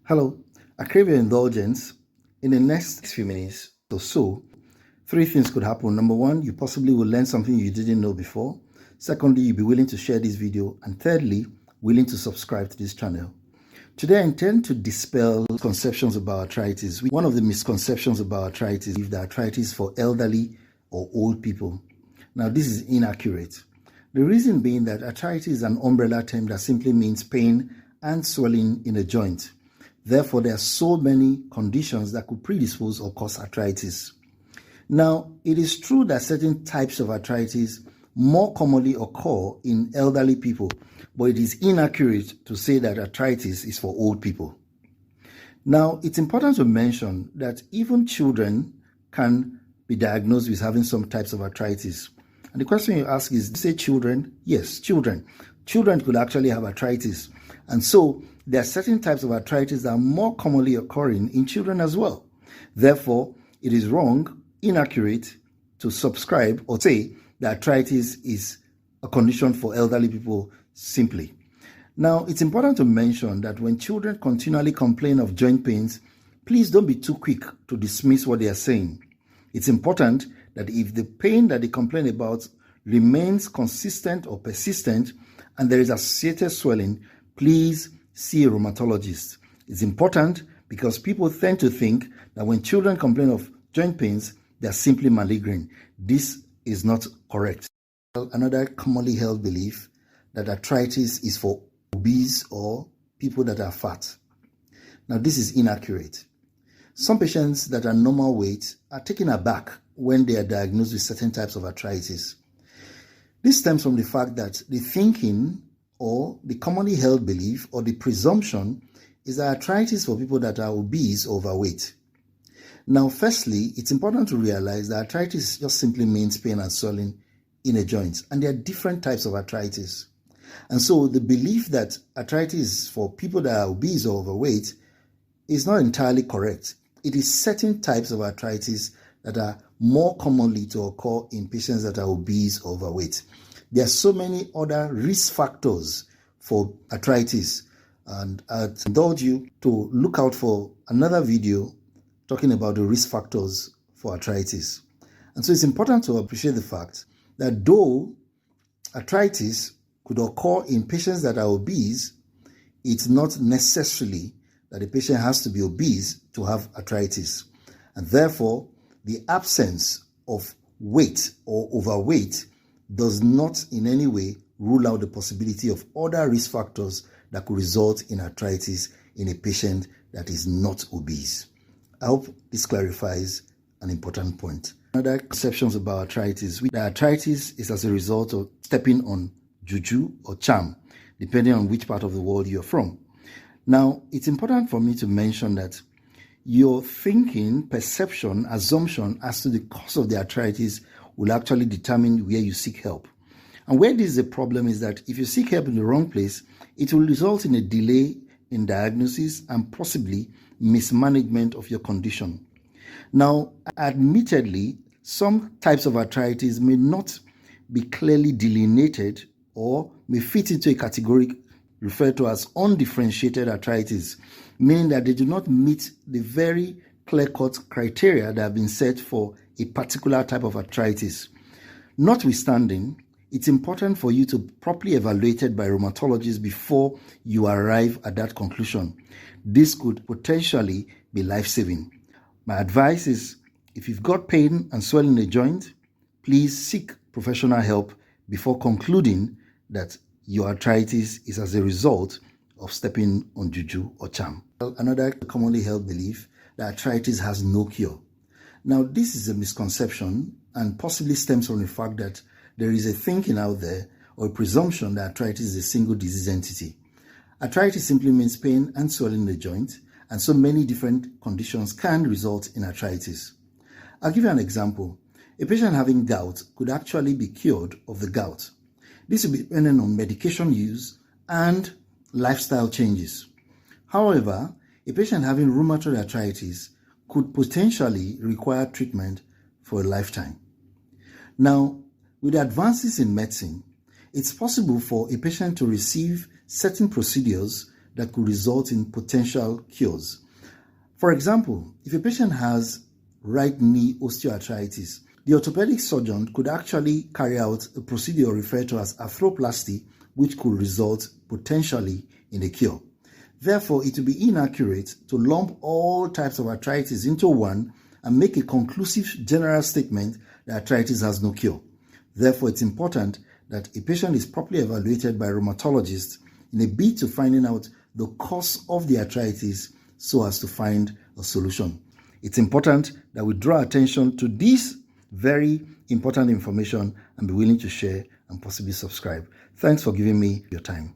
Hello, I crave your indulgence. In the next few minutes or so, three things could happen. Number one, you possibly will learn something you didn't know before. Secondly, you'll be willing to share this video. And thirdly, willing to subscribe to this channel. Today, I intend to dispel misconceptions about arthritis. One of the misconceptions about arthritis is that arthritis is for elderly or old people. Now, this is inaccurate. The reason being that arthritis is an umbrella term that simply means pain and swelling in a joint. Therefore, there are so many conditions that could predispose or cause arthritis. Now, it is true that certain types of arthritis more commonly occur in elderly people, but it is inaccurate to say that arthritis is for old people. Now, it's important to mention that even children can be diagnosed with having some types of arthritis. And the question you ask is, say children? Yes, children. Children could actually have arthritis. And so, there are certain types of arthritis that are more commonly occurring in children as well. Therefore, it is wrong, inaccurate to subscribe or say that arthritis is a condition for elderly people simply. Now, it's important to mention that when children continually complain of joint pains, please don't be too quick to dismiss what they are saying. It's important that if the pain that they complain about remains consistent or persistent and there is associated swelling, please see a rheumatologist. It's important because people tend to think that when children complain of joint pains, they are simply malignant. This is not correct. Another commonly held belief that arthritis is for obese or people that are fat. Now, this is inaccurate. Some patients that are normal weight are taken aback when they are diagnosed with certain types of arthritis. This stems from the fact that the thinking or the commonly held belief or the presumption is that arthritis for people that are obese or overweight. Now, firstly, it's important to realize that arthritis just simply means pain and swelling in a joint, and there are different types of arthritis. And so the belief that arthritis is for people that are obese or overweight is not entirely correct. It is certain types of arthritis that are more commonly to occur in patients that are obese or overweight. There are so many other risk factors for arthritis, and I'd indulge you to look out for another video talking about the risk factors for arthritis. And so it's important to appreciate the fact that though arthritis could occur in patients that are obese, it's not necessarily that the patient has to be obese to have arthritis. And therefore, the absence of weight or overweight does not in any way rule out the possibility of other risk factors that could result in arthritis in a patient that is not obese. I hope this clarifies an important point. Another conceptions about arthritis, that arthritis is as a result of stepping on juju or charm, depending on which part of the world you're from. Now, it's important for me to mention that your thinking, perception, assumption as to the cause of the arthritis will actually determine where you seek help. And where this is a problem is that if you seek help in the wrong place, it will result in a delay in diagnosis and possibly mismanagement of your condition. Now, admittedly, some types of arthritis may not be clearly delineated or may fit into a category referred to as undifferentiated arthritis, meaning that they do not meet the very clear-cut criteria that have been set for a particular type of arthritis. Notwithstanding, it's important for you to properly evaluate it by rheumatologists before you arrive at that conclusion. This could potentially be life-saving. My advice is, if you've got pain and swelling in a joint, please seek professional help before concluding that your arthritis is as a result of stepping on juju or charm. Another commonly held belief that arthritis has no cure. Now, this is a misconception and possibly stems from the fact that there is a thinking out there or a presumption that arthritis is a single disease entity. Arthritis simply means pain and swelling in the joint, and so many different conditions can result in arthritis. I'll give you an example. A patient having gout could actually be cured of the gout. This will be dependent on medication use and lifestyle changes. However, a patient having rheumatoid arthritis could potentially require treatment for a lifetime. Now, with advances in medicine, it's possible for a patient to receive certain procedures that could result in potential cures. For example, if a patient has right knee osteoarthritis, the orthopedic surgeon could actually carry out a procedure referred to as arthroplasty, which could result potentially in a cure. Therefore, it would be inaccurate to lump all types of arthritis into one and make a conclusive general statement that arthritis has no cure. Therefore, it's important that a patient is properly evaluated by a rheumatologist in a bid to finding out the cause of the arthritis so as to find a solution. It's important that we draw attention to this very important information and be willing to share and possibly subscribe. Thanks for giving me your time.